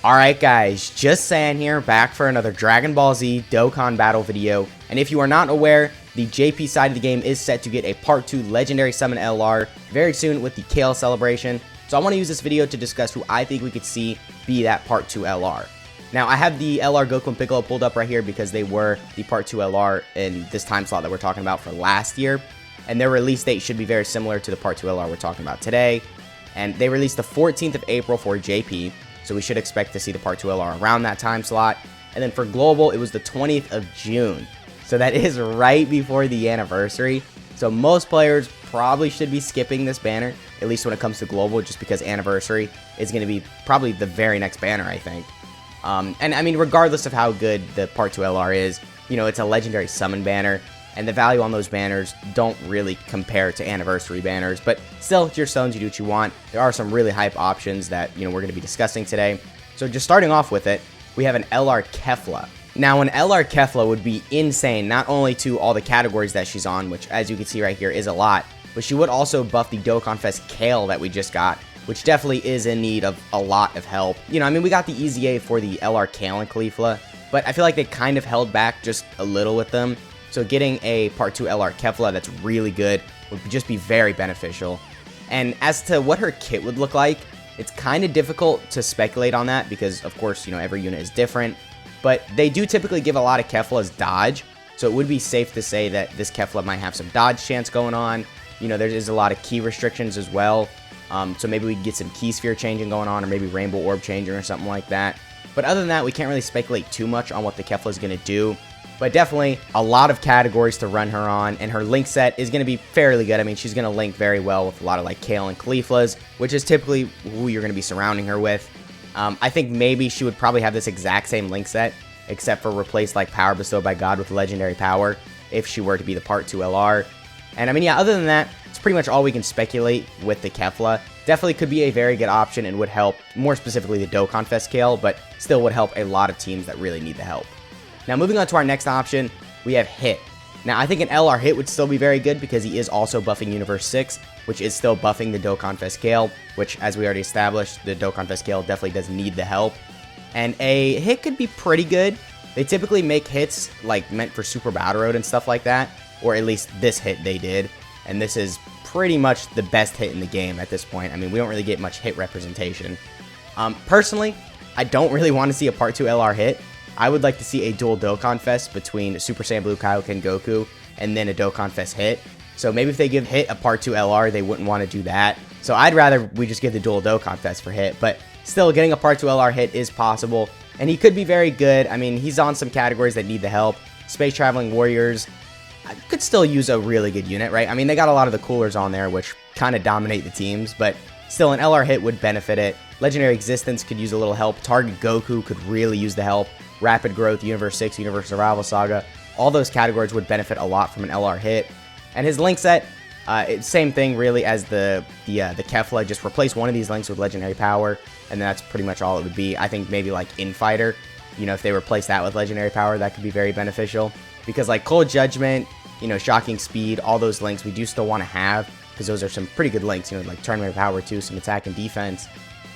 Alright guys, just saying here, back for another Dragon Ball Z Dokkan battle video. And if you are not aware, the JP side of the game is set to get a Part 2 Legendary Summon LR very soon with the KALE celebration. So I want to use this video to discuss who I think we could see be that Part 2 LR. Now I have the LR Goku and Piccolo pulled up right here because they were the Part 2 LR in this time slot that we're talking about for last year. And their release date should be very similar to the Part 2 LR we're talking about today. And they released the 14th of April for JP. So we should expect to see the Part 2 LR around that time slot. And then for Global, it was the 20th of June. So that is right before the anniversary. So most players probably should be skipping this banner, at least when it comes to Global, just because Anniversary is going to be probably the very next banner, I think. And I mean, regardless of how good the Part 2 LR is, you know, it's a Legendary Summon banner. And the value on those banners don't really compare to Anniversary banners. But still, it's your stones, you do what you want. There are some really hype options that, you know, we're going to be discussing today. So just starting off with it, we have an LR Kefla. Now, an LR Kefla would be insane, not only to all the categories that she's on, which, as you can see right here, is a lot, but she would also buff the Dokkan Fest KALE that we just got, which definitely is in need of a lot of help. You know, I mean, we got the Easy A for the LR KALE and Caulifla, but I feel like they kind of held back just a little with them. So getting a Part 2 LR Kefla that's really good would just be very beneficial. And as to what her kit would look like, it's kind of difficult to speculate on that because, of course, you know, every unit is different. But they do typically give a lot of Keflas dodge, so it would be safe to say that this Kefla might have some dodge chance going on. You know, there is a lot of key restrictions as well, so maybe we could get some key sphere changing going on, or maybe rainbow orb changing or something like that. But other than that, we can't really speculate too much on what the Kefla is going to do. But definitely a lot of categories to run her on, and her link set is going to be fairly good. I mean, she's going to link very well with a lot of like KALE and Cauliflas, which is typically who you're going to be surrounding her with. I think maybe she would probably have this exact same link set, except for replace like Power Bestowed by God with Legendary Power, if she were to be the Part 2 LR. And I mean, yeah, other than that, it's pretty much all we can speculate with the Kefla. Definitely could be a very good option and would help, more specifically the Dokkan Fest KALE, but still would help a lot of teams that really need the help. Now, moving on to our next option, we have Hit. Now, I think an LR Hit would still be very good because he is also buffing Universe 6, which is still buffing the Dokkan Fest KALE, which, as we already established, the Dokkan Fest KALE definitely does need the help. And a Hit could be pretty good. They typically make hits, like, meant for Super Battle Road and stuff like that, or at least this hit they did. And this is pretty much the best hit in the game at this point. I mean, we don't really get much hit representation. Personally, I don't really want to see a Part 2 LR Hit. I would like to see a dual Dokkan Fest between Super Saiyan Blue Kaioken Goku and then a Dokkan Fest Hit. So maybe if they give Hit a Part 2 LR, they wouldn't want to do that. So I'd rather we just give the dual Dokkan Fest for Hit. But still, getting a Part 2 LR Hit is possible. And he could be very good. I mean, he's on some categories that need the help. Space Traveling Warriors could still use a really good unit, right? I mean, they got a lot of the coolers on there, which kind of dominate the teams. But still, an LR Hit would benefit it. Legendary Existence could use a little help. Target Goku could really use the help. Rapid Growth, Universe 6, Universe Survival Saga, all those categories would benefit a lot from an LR Hit. And his link set, same thing really as the Kefla, just replace one of these links with Legendary Power, and that's pretty much all it would be. I think maybe like Infighter, you know, if they replace that with Legendary Power, that could be very beneficial. Because like Cold Judgment, you know, Shocking Speed, all those links we do still want to have, because those are some pretty good links, you know, like Tournament Power too, some attack and defense.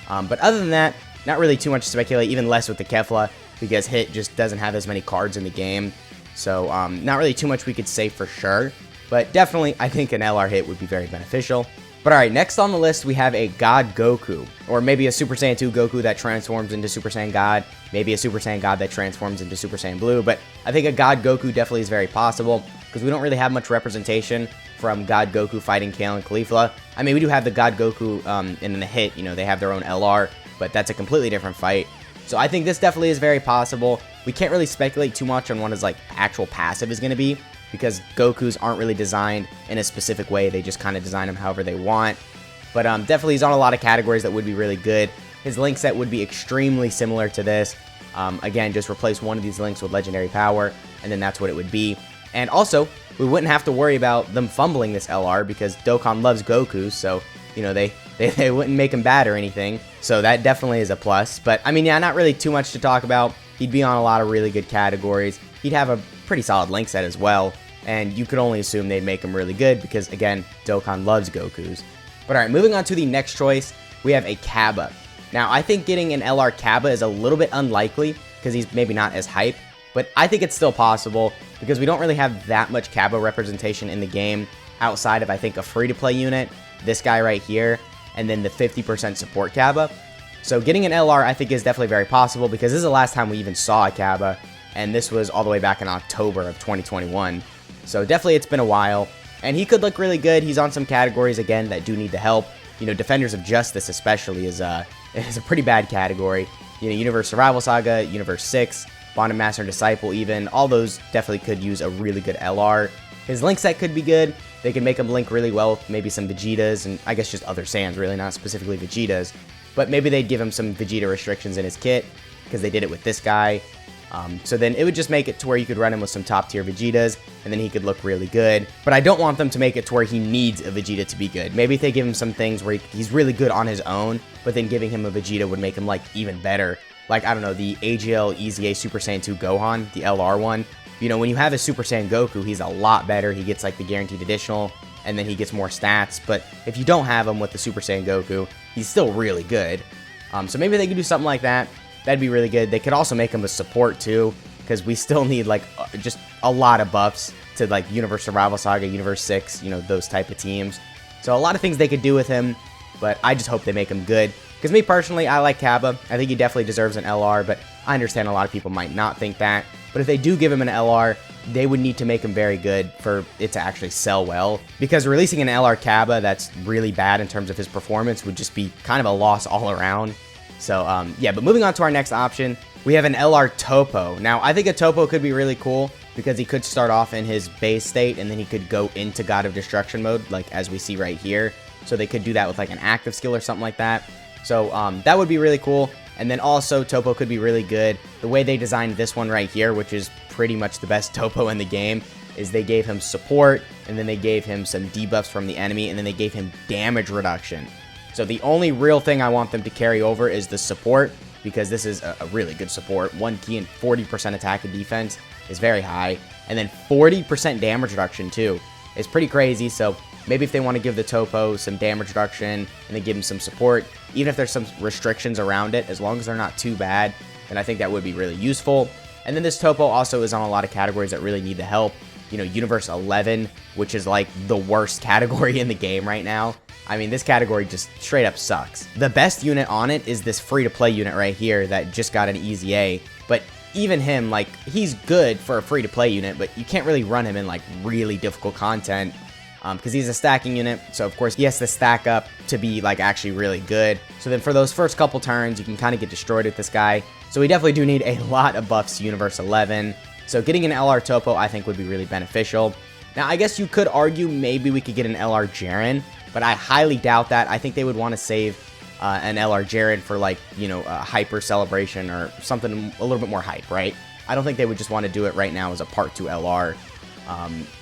But other than that, not really too much to speculate, even less with the Kefla, because Hit just doesn't have as many cards in the game. So not really too much we could say for sure, but definitely I think an LR Hit would be very beneficial. But alright, next on the list we have a God Goku, or maybe a Super Saiyan 2 Goku that transforms into Super Saiyan God, maybe a Super Saiyan God that transforms into Super Saiyan Blue, but I think a God Goku definitely is very possible, because we don't really have much representation from God Goku fighting KALE and Caulifla. I mean, we do have the God Goku in the Hit, you know, they have their own LR, but that's a completely different fight. So I think this definitely is very possible. We can't really speculate too much on what his like actual passive is going to be, because Gokus aren't really designed in a specific way. They just kind of design them however they want. But definitely he's on a lot of categories that would be really good. His link set would be extremely similar to this. Again, just replace one of these links with Legendary Power, and then that's what it would be. And also, we wouldn't have to worry about them fumbling this LR, because Dokkan loves Goku, so, you know, they wouldn't make him bad or anything. So that definitely is a plus. But, I mean, yeah, not really too much to talk about. He'd be on a lot of really good categories. He'd have a pretty solid link set as well. And you could only assume they'd make him really good because, again, Dokkan loves Gokus. But, alright, moving on to the next choice, we have a Kaba. Now, I think getting an LR Kaba is a little bit unlikely because he's maybe not as hype, but I think it's still possible because we don't really have that much Kaba representation in the game outside of, I think, a free-to-play unit, this guy right here, and then the 50% support Kaba. So getting an LR, I think, is definitely very possible because this is the last time we even saw a Kaba, and this was all the way back in October of 2021. So definitely it's been a while, and he could look really good. He's on some categories, again, that do need the help. You know, Defenders of Justice especially is a pretty bad category. You know, Universe Survival Saga, Universe 6, Bonded Master and Disciple even, all those definitely could use a really good LR. His Link set could be good. They could make him link really well with maybe some Vegetas, and I guess just other Saiyans, really, not specifically Vegetas. But maybe they'd give him some Vegeta restrictions in his kit, because they did it with this guy. So then it would just make it to where you could run him with some top tier Vegetas, and then he could look really good. But I don't want them to make it to where he needs a Vegeta to be good. Maybe if they give him some things where he's really good on his own, but then giving him a Vegeta would make him like even better. Like, I don't know, the AGL EZA Super Saiyan 2 Gohan, the LR one. You know, when you have a Super Saiyan Goku, he's a lot better. He gets like the guaranteed additional, and then he gets more stats. But if you don't have him with the Super Saiyan Goku, he's still really good. So maybe they could do something like that. That'd be really good. They could also make him a support too, because we still need like just a lot of buffs to like Universe Survival Saga, Universe 6, you know, those type of teams. So a lot of things they could do with him, but I just hope they make him good. Because me personally, I like Kaba. I think he definitely deserves an LR, but I understand a lot of people might not think that. But if they do give him an LR, they would need to make him very good for it to actually sell well. Because releasing an LR Kaba that's really bad in terms of his performance would just be kind of a loss all around. So, yeah, but moving on to our next option, we have an LR Topo. Now, I think a Topo could be really cool because he could start off in his base state and then he could go into God of Destruction mode, like as we see right here. So they could do that with like an active skill or something like that. So that would be really cool. And then also Topo could be really good. The way they designed this one right here, which is pretty much the best Topo in the game, is they gave him support, and then they gave him some debuffs from the enemy, and then they gave him damage reduction. So the only real thing I want them to carry over is the support, because this is a really good support. 1 key and 40% attack and defense is very high. And then 40% damage reduction too. It's pretty crazy, so maybe if they want to give the Topo some damage reduction and then give him some support, even if there's some restrictions around it, as long as they're not too bad, then I think that would be really useful. And then this Topo also is on a lot of categories that really need the help. You know, Universe 11, which is like the worst category in the game right now. I mean, this category just straight up sucks. The best unit on it is this free-to-play unit right here that just got an EZA. But even him, like, he's good for a free-to-play unit, but you can't really run him in, like, really difficult content. Because he's a stacking unit, so of course he has to stack up to be like actually really good. So then for those first couple turns, you can kind of get destroyed with this guy. So we definitely do need a lot of buffs to Universe 11. So getting an LR Topo I think would be really beneficial. Now I guess you could argue maybe we could get an LR Jaren, but I highly doubt that. I think they would want to save an LR Jaren for like, you know, a hyper celebration or something a little bit more hype, right? I don't think they would just want to do it right now as a part 2 LR.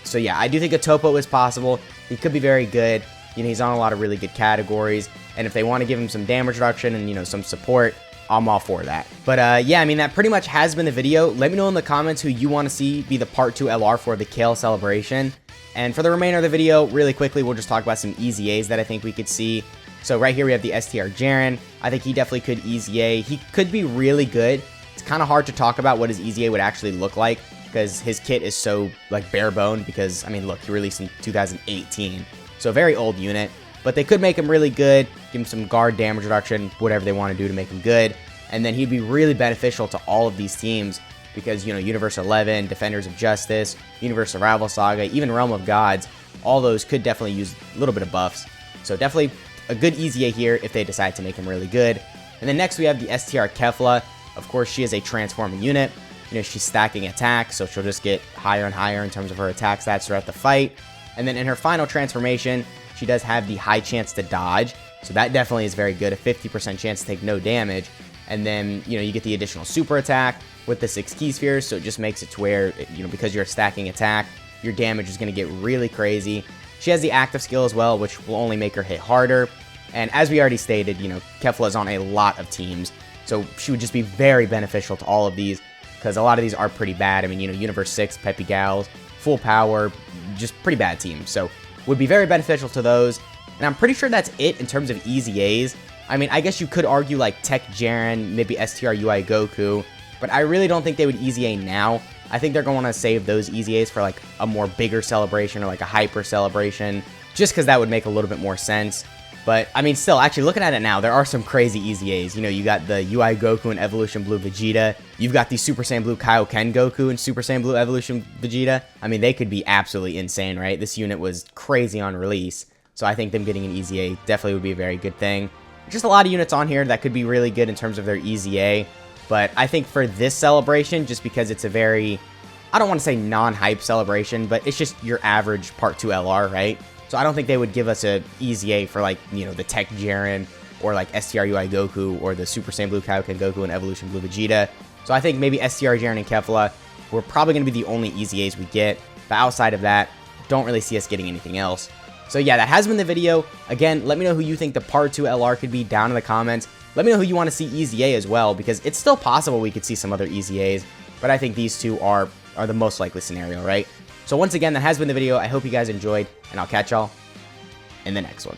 So yeah, I do think a Topo is possible. He could be very good. You know, he's on a lot of really good categories. And if they want to give him some damage reduction and, you know, some support, I'm all for that. But yeah, I mean, that pretty much has been the video. Let me know in the comments who you want to see be the part 2 LR for the KALE celebration. And for the remainder of the video, really quickly, we'll just talk about some EZAs that I think we could see. So right here we have the STR Jaren. I think he definitely could EZA. He could be really good. It's kind of hard to talk about what his EZA would actually look like, because his kit is so like bare bone, because I mean look, he released in 2018, so a very old unit, but they could make him really good, give him some guard damage reduction, whatever they want to do to make him good, and then he'd be really beneficial to all of these teams, because you know, Universe 11, Defenders of Justice, Universe Survival Saga, even Realm of Gods, all those could definitely use a little bit of buffs. So definitely a good EZA here if they decide to make him really good. And then next we have the STR Kefla. Of course, she is a transforming unit. You know, she's stacking attack, so she'll just get higher and higher in terms of her attack stats throughout the fight. And then in her final transformation, she does have the high chance to dodge, so that definitely is very good, a 50% chance to take no damage. And then, you know, you get the additional super attack with the 6 key spheres, so it just makes it to where, you know, because you're stacking attack, your damage is going to get really crazy. She has the active skill as well, which will only make her hit harder. And as we already stated, you know, Kefla is on a lot of teams, so she would just be very beneficial to all of these, because a lot of these are pretty bad. I mean, you know, Universe 6, Peppy Gals, full power, just pretty bad teams. So would be very beneficial to those. And I'm pretty sure that's it in terms of EZAs. I mean, I guess you could argue like Tech Jaren, maybe STR UI Goku, but I really don't think they would Easy A now. I think they're going to save those Easy A's for like a more bigger celebration or like a hyper celebration, just because that would make a little bit more sense. But, I mean, still, actually, looking at it now, there are some crazy Easy A's. You know, you got the UI Goku and Evolution Blue Vegeta. You've got the Super Saiyan Blue Kaioken Goku and Super Saiyan Blue Evolution Vegeta. I mean, they could be absolutely insane, right? This unit was crazy on release. So I think them getting an Easy A definitely would be a very good thing. Just a lot of units on here that could be really good in terms of their Easy A. But I think for this celebration, just because it's a very, I don't want to say non-hype celebration, but it's just your average Part 2 LR, right? So I don't think they would give us a Easy A for like, you know, the Tech Jaren or like STR UI Goku or the Super Saiyan Blue Kaioken Goku and Evolution Blue Vegeta. So I think maybe STR Jaren and Kefla were probably going to be the only Easy A's we get. But outside of that, don't really see us getting anything else. So yeah, that has been the video. Again, let me know who you think the Part 2 LR could be down in the comments. Let me know who you want to see Easy A as well, because it's still possible we could see some other Easy A's. But I think these two are the most likely scenario, right? So once again, that has been the video. I hope you guys enjoyed, and I'll catch y'all in the next one.